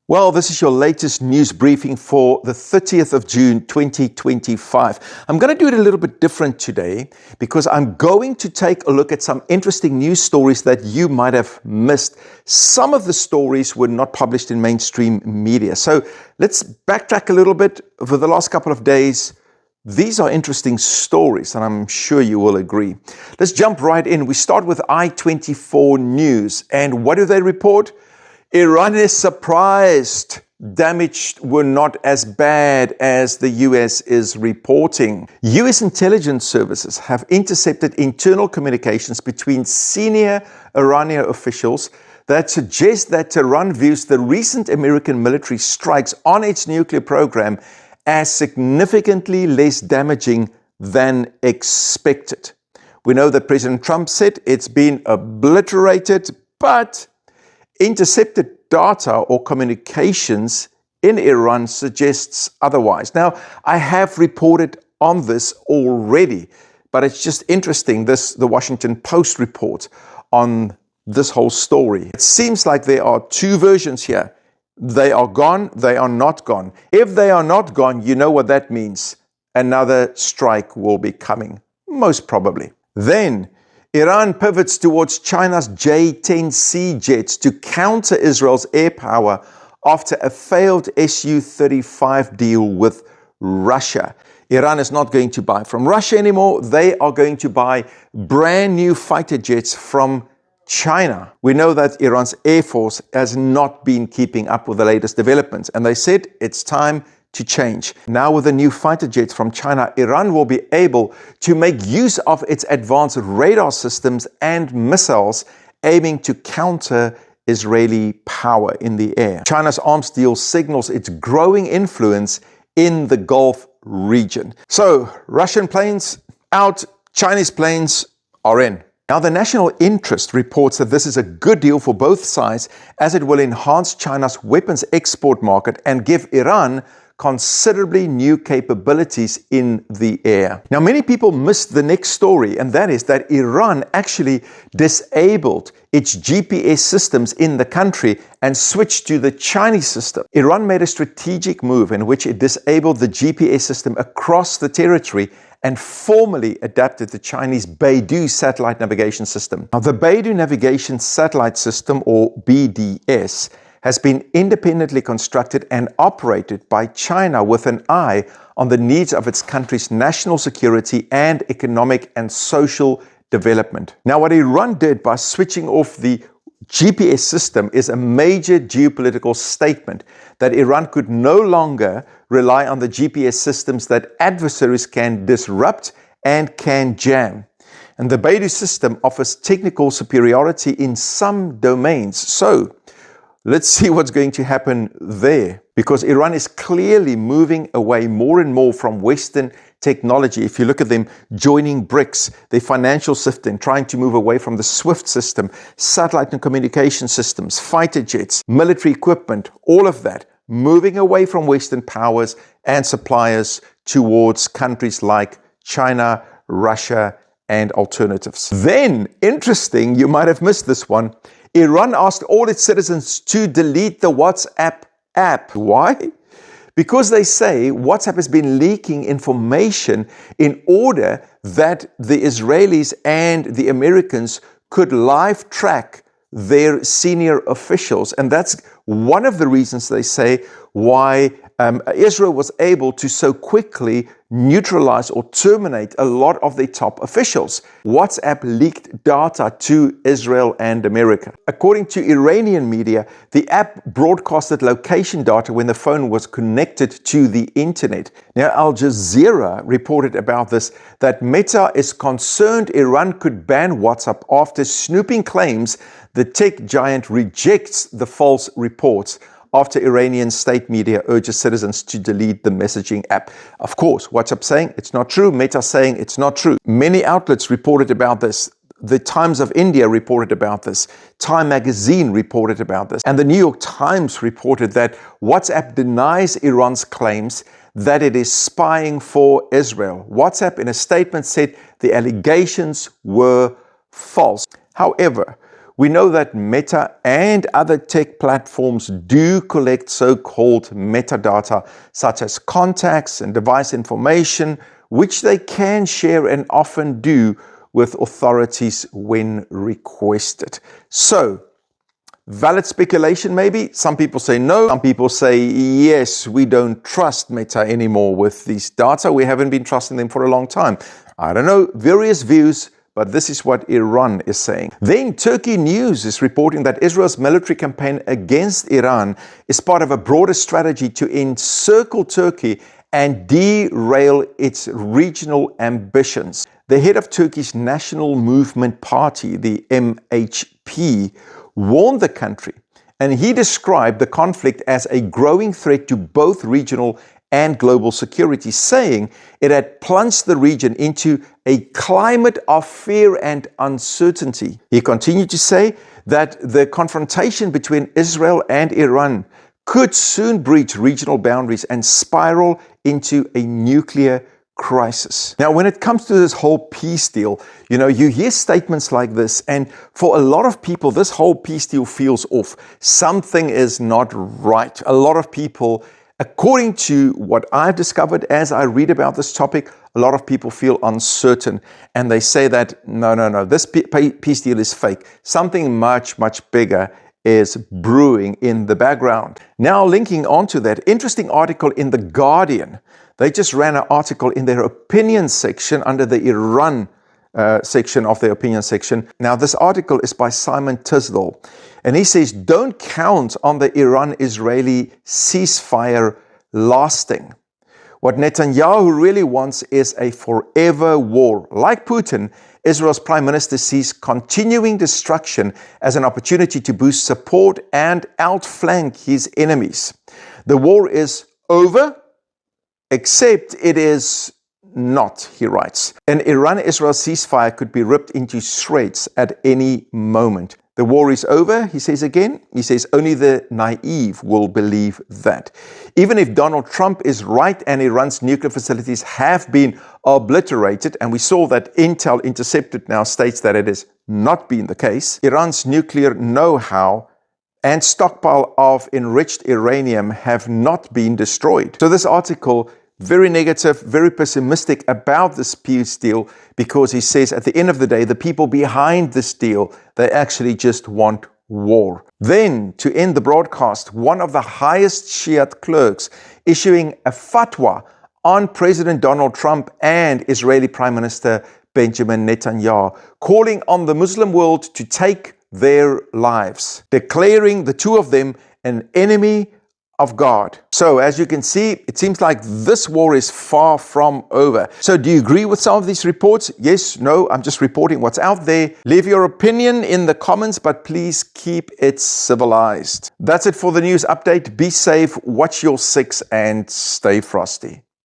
Well, this is your latest news briefing for the 30th of June, 2025. I'm going to do it a little bit different today because I'm going to take a look at some interesting news stories that you might have missed. Some of the stories were not published in mainstream media. So let's backtrack a little bit. Over the last couple of days, these are interesting stories, and I'm sure you will agree. Let's jump right in. We start with I-24 News. And what do they report? Iran is surprised damage were not as bad as the US is reporting. US intelligence services have intercepted internal communications between senior Iranian officials that suggest that Tehran views the recent American military strikes on its nuclear program as significantly less damaging than expected. We know that President Trump said it's been obliterated, but intercepted data or communications in Iran suggests otherwise. Now, I have reported on this already, but it's just interesting, the Washington Post report on this whole story. It seems like there are two versions here. They are gone, they are not gone. If they are not gone, you know what that means. Another strike will be coming, most probably. Then, Iran pivots towards China's J-10C jets to counter Israel's air power after a failed Su-35 deal with Russia. Iran is not going to buy from Russia anymore. They are going to buy brand new fighter jets from China. We know that Iran's Air Force has not been keeping up with the latest developments, and they said it's time to change. Now with the new fighter jets from China, Iran will be able to make use of its advanced radar systems and missiles aiming to counter Israeli power in the air. China's arms deal signals its growing influence in the Gulf region. So, Russian planes out, Chinese planes are in. Now, the National Interest reports that this is a good deal for both sides as it will enhance China's weapons export market and give Iran considerably new capabilities in the air. Now, many people missed the next story, and that is that Iran actually disabled its GPS systems in the country and switched to the Chinese system. Iran made a strategic move in which it disabled the GPS system across the territory and formally adapted the Chinese BeiDou Satellite Navigation System. Now, the BeiDou Navigation Satellite System, or BDS, has been independently constructed and operated by China with an eye on the needs of its country's national security and economic and social development. Now, what Iran did by switching off the GPS system is a major geopolitical statement that Iran could no longer rely on the GPS systems that adversaries can disrupt and can jam. And the BeiDou system offers technical superiority in some domains. So, let's see what's going to happen there, because Iran is clearly moving away more and more from Western technology. If you look at them joining BRICS, their financial system, trying to move away from the SWIFT system, satellite and communication systems, fighter jets, military equipment, all of that, moving away from Western powers and suppliers towards countries like China, Russia, and alternatives. Then, interesting, you might have missed this one, Iran asked all its citizens to delete the WhatsApp app. Why? Because they say WhatsApp has been leaking information in order that the Israelis and the Americans could live track their senior officials. And that's one of the reasons they say why Israel was able to so quickly neutralize or terminate a lot of their top officials. WhatsApp leaked data to Israel and America. According to Iranian media, the app broadcasted location data when the phone was connected to the internet. Now, Al Jazeera reported about this, that Meta is concerned Iran could ban WhatsApp after snooping claims the tech giant rejects the false reports after Iranian state media urges citizens to delete the messaging app. Of course, WhatsApp saying it's not true, Meta saying it's not true. Many outlets reported about this. The Times of India reported about this. Time magazine reported about this. And the New York Times reported that WhatsApp denies Iran's claims that it is spying for Israel. WhatsApp, in a statement, said the allegations were false. However, We know that Meta and other tech platforms do collect so-called metadata, such as contacts and device information, which they can share and often do with authorities when requested. So, valid speculation maybe? Some people say no. Some people say yes, we don't trust Meta anymore with these data. We haven't been trusting them for a long time. I don't know, various views, but this is what Iran is saying. Then Turkey News is reporting that Israel's military campaign against Iran is part of a broader strategy to encircle Turkey and derail its regional ambitions. The head of Turkey's National Movement Party, the MHP, warned the country, and he described the conflict as a growing threat to both regional and global security, saying it had plunged the region into a climate of fear and uncertainty. He continued to say that the confrontation between Israel and Iran could soon breach regional boundaries and spiral into a nuclear crisis. Now, when it comes to this whole peace deal, you hear statements like this, and for a lot of people, this whole peace deal feels off. Something is not right. A lot of people, according to what I've discovered as I read about this topic, a lot of people feel uncertain, and they say that, no, this peace deal is fake. Something much, much bigger is brewing in the background. Now, linking onto that, interesting article in The Guardian. They just ran an article in their opinion section under the Iran section of their opinion section. Now, this article is by Simon Tisdall, and he says, don't count on the Iran-Israeli ceasefire lasting. What Netanyahu really wants is a forever war. Like Putin, Israel's prime minister sees continuing destruction as an opportunity to boost support and outflank his enemies. The war is over, except it is not, he writes. An Iran-Israel ceasefire could be ripped into shreds at any moment. The war is over, he says again. He says only the naive will believe that. Even if Donald Trump is right and Iran's nuclear facilities have been obliterated, and we saw that Intel Intercepted now states that it has not been the case, Iran's nuclear know-how and stockpile of enriched uranium have not been destroyed. So this article, very negative, very pessimistic about this peace deal, because he says at the end of the day, the people behind this deal, they actually just want war. Then, to end the broadcast, one of the highest Shiite clerks issuing a fatwa on President Donald Trump and Israeli Prime Minister Benjamin Netanyahu, calling on the Muslim world to take their lives, declaring the two of them an enemy of God. So as you can see, it seems like this war is far from over. So do you agree with some of these reports? Yes, no, I'm just reporting what's out there. Leave your opinion in the comments, but please keep it civilized. That's it for the news update. Be safe, watch your six, and stay frosty.